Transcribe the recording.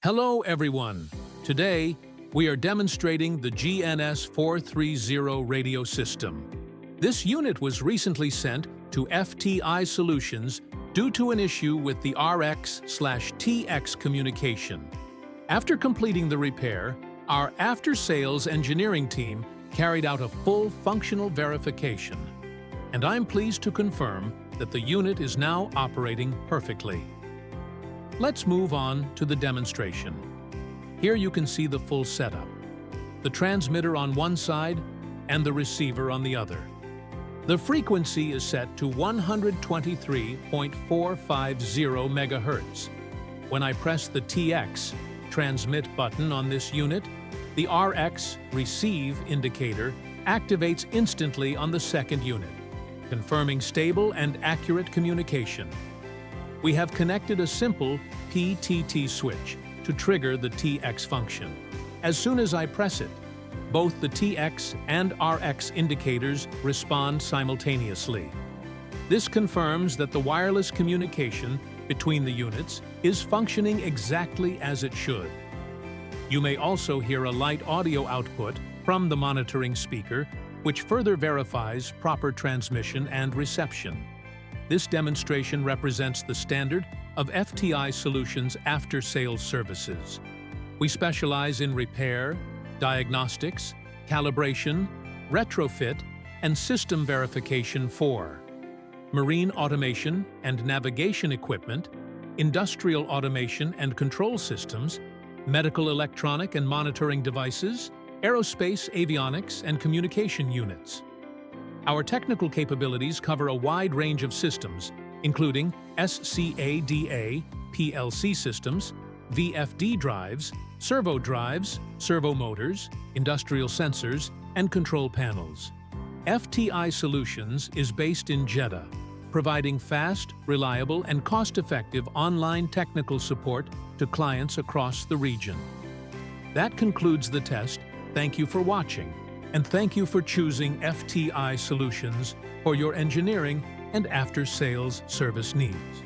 Hello everyone! Today, we are demonstrating the GNS430 radio system. This unit was recently sent to FTI Solutions due to an issue with the RX/TX communication. After completing the repair, our after-sales engineering team carried out a full functional verification, and I'm pleased to confirm that the unit is now operating perfectly. Let's move on to the demonstration. Here you can see the full setup, the transmitter on one side and the receiver on the other. The frequency is set to 123.450 MHz. When I press the TX transmit button on this unit, the RX receive indicator activates instantly on the second unit, confirming stable and accurate communication. We have connected a simple PTT switch to trigger the TX function. As soon as I press it, both the TX and RX indicators respond simultaneously. This confirms that the wireless communication between the units is functioning exactly as it should. You may also hear a light audio output from the monitoring speaker, which further verifies proper transmission and reception. This demonstration represents the standard of FTI Solutions after-sales services. We specialize in repair, diagnostics, calibration, retrofit, and system verification for marine automation and navigation equipment, industrial automation and control systems, medical electronic and monitoring devices, aerospace, avionics, and communication units. Our technical capabilities cover a wide range of systems, including SCADA, PLC systems, VFD drives, servo drives, servo motors, industrial sensors, and control panels. FTI Solutions is based in Jeddah, providing fast, reliable, and cost-effective online technical support to clients across the region. That concludes the test. Thank you for watching. And thank you for choosing FTI Solutions for your engineering and after-sales service needs.